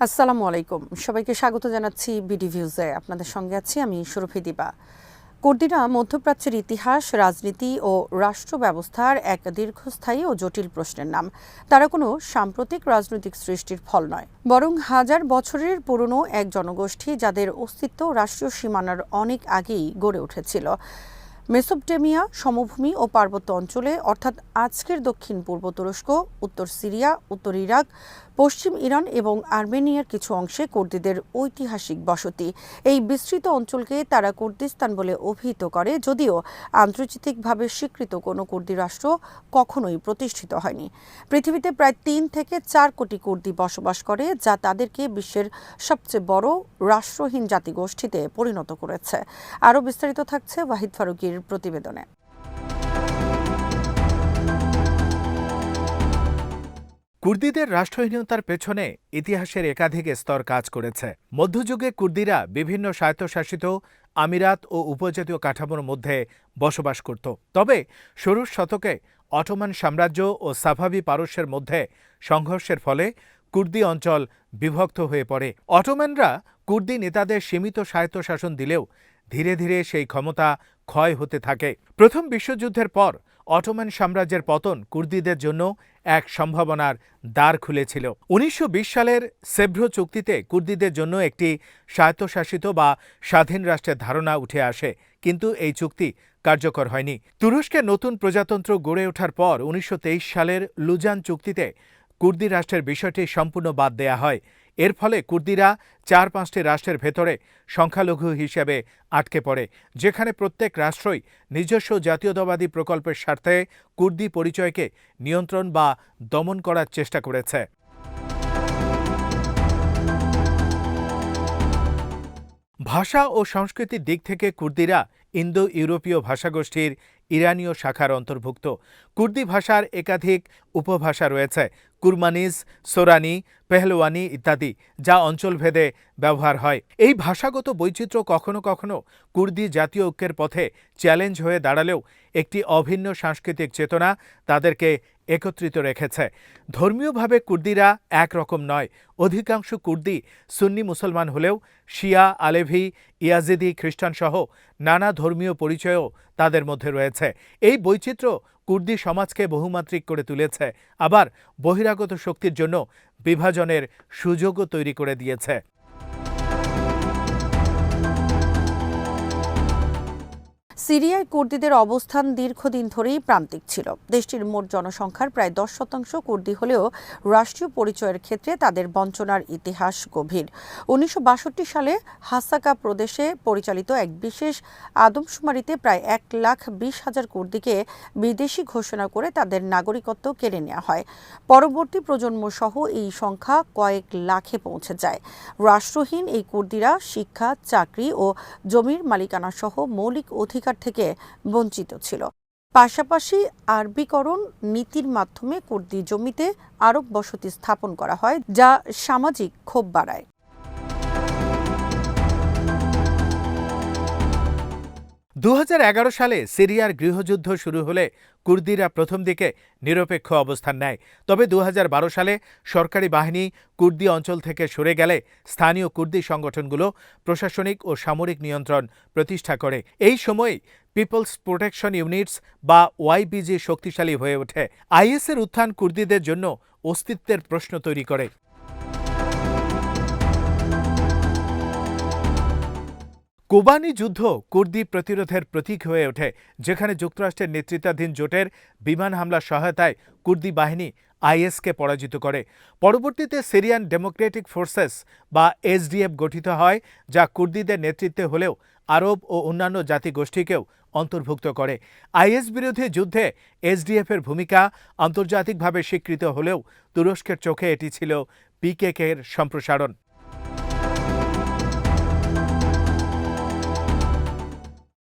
আসসালামু আলাইকুম, সবাইকে স্বাগত জানাচ্ছি বিডি ভিউজে। আপনাদের সঙ্গে আছি আমি সুরভি দিবা। কুর্দিরা মধ্যপ্রাচ্যের ইতিহাস, রাজনীতি ও রাষ্ট্র ব্যবস্থার এক দীর্ঘস্থায়ী ও জটিল প্রশ্নের নাম। তারা কোনো সাম্প্রতিক রাজনৈতিক সৃষ্টির ফল নয়, বরং হাজার বছরের পুরনো এক জনগোষ্ঠী যাদের অস্তিত্ব রাষ্ট্রীয় সীমানার অনেক আগেই গড়ে উঠেছিল। মেসোপটেমিয়া সমভূমি ও পার্বত্য অঞ্চলে, অর্থাৎ আজকের দক্ষিণ পূর্ব তুরস্ক, উত্তর সিরিয়া, উত্তর ইরাক, পশ্চিম ইরান এবং আর্মেনিয়ার কিছু অংশে কুর্দিদের ঐতিহাসিক বসতি। এই বিস্তৃত অঞ্চলকে তারা কুর্দিস্তান বলে অভিহিত করে, যদিও আন্তর্জাতিকভাবে স্বীকৃত কোনো কুর্দি রাষ্ট্র কখনোই প্রতিষ্ঠিত হয়নি। পৃথিবীতে প্রায় ৩ থেকে ৪ কোটি কুর্দি বসবাস করে, যা তাদেরকে বিশ্বের সবচেয়ে বড় রাষ্ট্রহীন জাতিগোষ্ঠীতে পরিণত করেছে। আরও বিস্তারিত থাকছে ওয়াহিদ ফারুকীর প্রতিবেদনে। কুর্দিদের রাষ্ট্রহীনতার পেছনে ইতিহাসের একাধিক স্তর কাজ করেছে। মধ্যযুগে কুর্দিরা বিভিন্ন স্বায়ত্তশাসিত আমিরাত ও উপজাতীয় কাঠামোর মধ্যে বসবাস করত। তবে ষোড়শ শতকে অটোমান সাম্রাজ্য ও সাফাভি পারস্যের মধ্যে সংঘর্ষের ফলে কুর্দি অঞ্চল বিভক্ত হয়ে পড়ে। অটোম্যানরা কুর্দি নেতাদের সীমিত স্বায়ত্তশাসন দিলেও ধীরে ধীরে সেই ক্ষমতা ক্ষয় হতে থাকে। প্রথম বিশ্বযুদ্ধের পর অটোমান সাম্রাজ্যের পতন কুর্দিদের জন্য এক সম্ভাবনার দ্বার খুলেছিল। ১৯২০ সালের সেভ্রো চুক্তিতে কুর্দিদের জন্য একটি স্বায়ত্তশাসিত বা স্বাধীন রাষ্ট্রের ধারণা উঠে আসে, কিন্তু এই চুক্তি কার্যকর হয়নি। তুরস্কের নতুন প্রজাতন্ত্র গড়ে ওঠার পর ১৯২৩ সালের লুজান চুক্তিতে কুর্দি রাষ্ট্রের বিষয়টি সম্পূর্ণ বাদ দেয়া হয়। এর ফলে কুর্দিরা ৪-৫টি রাষ্ট্রের ভেতরে সংখ্যালঘু হিসেবে আটকে পড়ে, যেখানে প্রত্যেক রাষ্ট্রই নিজস্ব জাতীয়তাবাদী প্রকল্পের স্বার্থে কুর্দি পরিচয়কে নিয়ন্ত্রণ বা দমন করার চেষ্টা করেছে। ভাষা ও সংস্কৃতির দিক থেকে কুর্দিরা ইন্দো ইউরোপীয় ভাষাগোষ্ঠীর ইরানীয় শাখার অন্তর্ভুক্ত। কুর্দি ভাষার একাধিক উপভাষা রয়েছে, কুরমানিজ, সোরানি, পেহলওয়ানি ইত্যাদি, যা অঞ্চলভেদে ব্যবহার হয়। এই ভাষাগত বৈচিত্র্য কখনো কখনো কুর্দি জাতীয় ঐক্যের পথে চ্যালেঞ্জ হয়ে দাঁড়ালেও একটি অভিন্ন সাংস্কৃতিক চেতনা তাদেরকে একত্রিত রেখেছে। ধর্মীয়ভাবে কুর্দিরা একরকম নয়। অধিকাংশ কুর্দি সুন্নি মুসলমান হলেও শিয়া, আলেভি, ইয়াজিদি, খ্রিস্টানসহ নানা ধর্মীয় পরিচয়ও তাদের মধ্যে রয়েছে। এই বৈচিত্র্য কুর্দি সমাজকে বহুমাত্রিক করে তুলেছে, আবার বহিরাগত শক্তির জন্য বিভাজনের সুযোগও তৈরি করে দিয়েছে। সিরিয়ায় কুর্দিদের অবস্থান দীর্ঘদিন ধরেই প্রান্তিক ছিল। দেশটির মোট জনসংখ্যার প্রায় ১০% কুর্দি হলেও রাষ্ট্রীয় পরিচয়ের ক্ষেত্রে তাদের বঞ্চনার ইতিহাস গভীর। ১৯৬২ সালে হাসাকা প্রদেশে পরিচালিত এক বিশেষ আদমশুমারিতে প্রায় ১,২০,০০০ কুর্দিকে বিদেশি ঘোষণা করে তাদের নাগরিকত্ব কেড়ে নেওয়া হয়। পরবর্তী প্রজন্ম সহ এই সংখ্যা কয়েক লাখে পৌঁছে যায়। রাষ্ট্রহীন এই কুর্দিরা শিক্ষা, চাকরি ও জমির মালিকানা সহ মৌলিক অধিকার থেকে বঞ্চিত ছিল। পাশাপাশি আরবিকরণ নীতির মাধ্যমে কুর্দি জমিতে আরব বসতি স্থাপন করা হয়, যা সামাজিক ক্ষোভ বাড়ায়। ২০১১ সালে সিরিয়ার গৃহযুদ্ধ শুরু হলে কুর্দিরা প্রথম দিকে নিরপেক্ষ অবস্থান নেয়। তবে ২০১২ সালে সরকারি বাহিনী কুর্দি অঞ্চল থেকে সরে গেলে স্থানীয় কুর্দি সংগঠনগুলো প্রশাসনিক ও সামরিক নিয়ন্ত্রণ প্রতিষ্ঠা করে। এই সময় পিপলস প্রোটেকশন ইউনিটস বা ওয়াইপিজি শক্তিশালী হয়ে ওঠে। আইএসের উত্থান কুর্দিদের জন্য অস্তিত্বের প্রশ্ন তৈরি করে। কোবানি যুদ্ধ কুর্দি প্রতিরোধের প্রতীক হয়ে ওঠে, যেখানে যুক্তরাষ্ট্রের নেতৃত্বাধীন জোটের বিমান হামলার সহায়তায় কুর্দি বাহিনী আইএসকে পরাজিত করে। পরবর্তীতে সিরিয়ান ডেমোক্রেটিক ফোর্সেস বা এসডিএফ গঠিত হয়, যা কুর্দিদের নেতৃত্বে হলেও আরব ও অন্যান্য জাতিগোষ্ঠীকেও অন্তর্ভুক্ত করে। আইএস বিরোধী যুদ্ধে এসডিএফের ভূমিকা আন্তর্জাতিকভাবে স্বীকৃত হলেও তুরস্কের চোখে এটি ছিল পিকেকের সম্প্রসারণ।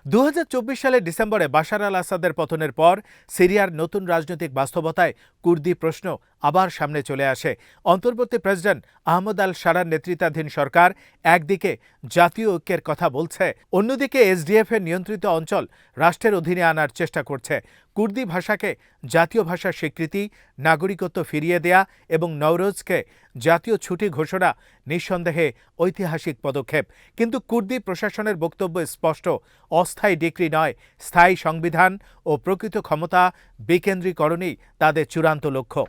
২০২৪ সালের ডিসেম্বরে বাশার আল আসাদের পতনের পর সিরিয়ার নতুন রাজনৈতিক বাস্তবতায় কুর্দি প্রশ্ন আবার সামনে চলে আসে। অন্তর্বর্তী প্রেসিডেন্ট আহমদ আল শারার নেতৃত্বাধীন সরকার একদিকে জাতীয় ঐক্যের কথা বলছে, অন্যদিকে এসডিএফ এর নিয়ন্ত্রিত অঞ্চল রাষ্ট্রের অধীনে আনার চেষ্টা করছে। কুর্দি ভাষাকে জাতীয় ভাষার স্বীকৃতি, নাগরিকত্ব ফিরিয়ে দেয়া এবং নওরোজকে জাতীয় ছুটি ঘোষণা নিঃসন্দেহে ঐতিহাসিক পদক্ষেপ। কিন্তু কুর্দি প্রশাসনের বক্তব্য স্পষ্ট, অস্থায়ী ডিক্রি নয়, স্থায়ী সংবিধান ও প্রকৃত ক্ষমতা বিকেন্দ্রীকরণই তাদের চূড়ান্ত লক্ষ্য।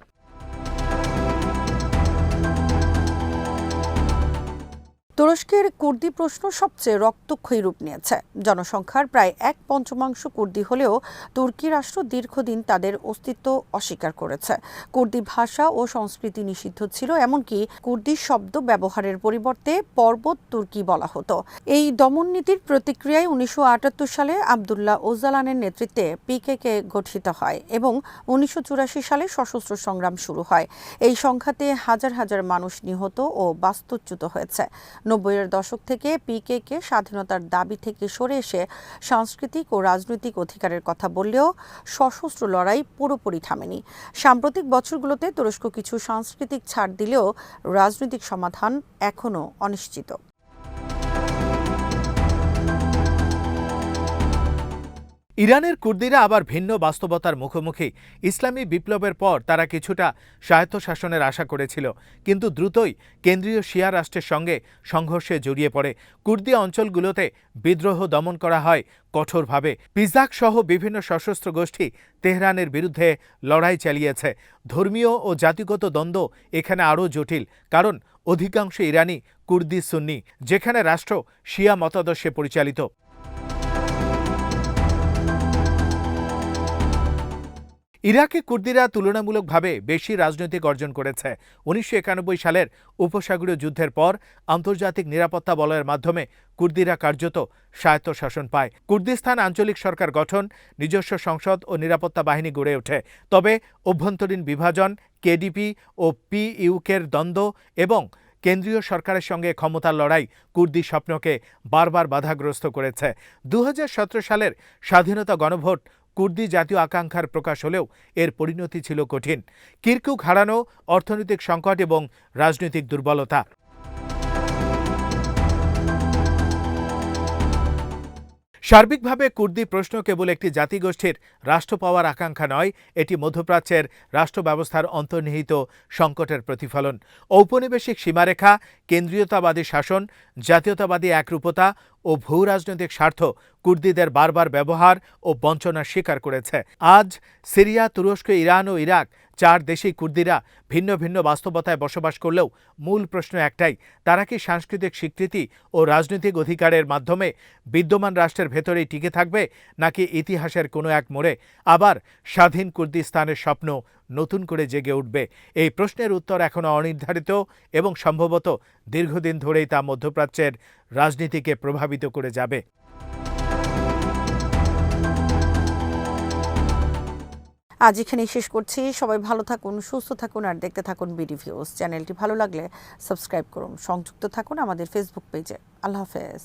তুরস্কের কুর্দি প্রশ্ন সবচেয়ে রক্তক্ষয়ী রূপ নিয়েছে। জনসংখ্যার প্রায় 1/5 কুর্দি হলেও তুর্কি রাষ্ট্র দীর্ঘদিন তাদের অস্তিত্ব অস্বীকার করেছে। কুর্দি ভাষা ও সংস্কৃতি নিষিদ্ধ ছিল, এমনকি কুর্দি শব্দ ব্যবহারের পরিবর্তে পর্বত তুর্কি বলা হতো। এই দমন নীতির প্রতিক্রিয়ায় 1978 সালে আবদুল্লাহ ওজালানের নেতৃত্বে পিকেকে গঠিত হয় এবং 1984 সালে সশস্ত্র সংগ্রাম শুরু হয়। এই সংঘাতে হাজার হাজার মানুষ নিহত ও বাস্তুচ্যুত হয়েছে। 90-এর দশক থেকে পিকেকে স্বাধীনতার দাবি থেকে সরে এসে সাংস্কৃতিক ও রাজনৈতিক অধিকারের কথা বললেও সশস্ত্র লড়াই পুরোপুরি থামেনি। সাম্প্রতিক বছরগুলোতে তুরস্ক কিছু সাংস্কৃতিক ছাড় দিলেও রাজনৈতিক সমাধান এখনও অনিশ্চিত। ইরানের কুর্দিরা আবার ভিন্ন বাস্তবতার মুখোমুখি। ইসলামী বিপ্লবের পর তারা কিছুটা স্বায়ত্তশাসনের আশা করেছিল, কিন্তু দ্রুতই কেন্দ্রীয় শিয়া রাষ্ট্রের সঙ্গে সংঘর্ষে জড়িয়ে পড়ে। কুর্দি অঞ্চলগুলোতে বিদ্রোহ দমন করা হয় কঠোরভাবে। পিজাক সহ বিভিন্ন সশস্ত্র গোষ্ঠী তেহরানের বিরুদ্ধে লড়াই চালিয়েছে। ধর্মীয় ও জাতিগত দ্বন্দ্ব এখানে আরও জটিল, কারণ অধিকাংশ ইরানি কুর্দি সুন্নি, যেখানে রাষ্ট্র শিয়া মতাদর্শে পরিচালিত। ইরাকে কুর্দিরা তুলনামূলকভাবে বেশি রাজনৈতিক অর্জন করেছে। 1991 সালের উপসাগরীয় যুদ্ধের পর আন্তর্জাতিক নিরাপত্তা বলয়ের মাধ্যমে কুর্দিরা কার্যত স্বায়ত্তশাসন পায়। কুর্দিস্তান আঞ্চলিক সরকার গঠন, নিজস্ব সংসদ ও নিরাপত্তা বাহিনী গড়ে ওঠে। তবে অভ্যন্তরীণ বিভাজন, কেডিপি ও পিইউকের দ্বন্দ্ব এবং কেন্দ্রীয় সরকারের সঙ্গে ক্ষমতার লড়াই কুর্দি স্বপ্নকে বারবার বাধাগ্রস্ত করেছে। 2017 সালের স্বাধীনতা গণভোট কুর্দি জাতীয় আকাঙ্ক্ষার প্রকাশ হলেও এর পরিণতি ছিল কঠিন। কিরকুক হারানো, অর্থনৈতিক সংকট এবং রাজনৈতিক দুর্বলতা। সার্বিকভাবে কুর্দি প্রশ্ন কেবল একটি জাতিগোষ্ঠীর রাষ্ট্র পাওয়ার আকাঙ্ক্ষা নয়, এটি মধ্যপ্রাচ্যের রাষ্ট্র ব্যবস্থার অন্তর্নিহিত সংকটের প্রতিফলন। ঔপনিবেশিক সীমারেখা, কেন্দ্রীয়তাবাদী শাসন, জাতীয়তাবাদী একরূপতা ও ভূ রাজনৈতিক স্বার্থ কুর্দিদের বারবার ব্যবহার ও বঞ্চনার শিকার করেছে। আজ সিরিয়া, তুরস্ক, ইরান ও ইরাক 4 দেশেই কুর্দিরা ভিন্ন ভিন্ন বাস্তবতায় বসবাস করলেও মূল প্রশ্ন একটাই, তারা কি সাংস্কৃতিক স্বীকৃতি ও রাজনৈতিক অধিকারের মাধ্যমে বিদ্যমান রাষ্ট্রের ভেতরেই টিকে থাকবে, নাকি ইতিহাসের কোনো এক মোড়ে আবার স্বাধীন কুর্দিস্তানের স্বপ্ন নতুন করে জেগে উঠবে? এই প্রশ্নের উত্তর এখনও অনির্ধারিত এবং সম্ভবত দীর্ঘদিন ধরেই তা মধ্যপ্রাচ্যের রাজনীতিকে প্রভাবিত করে যাবে। আজ এখানেই শেষ করছি। সবাই ভালো থাকুন, সুস্থ থাকুন আর দেখতে থাকুন বিডি ভিউজ। চ্যানেলটি ভালো লাগলে সাবস্ক্রাইব করুন, সংযুক্ত থাকুন আমাদের ফেসবুক পেজে। আল্লাহ হাফেজ।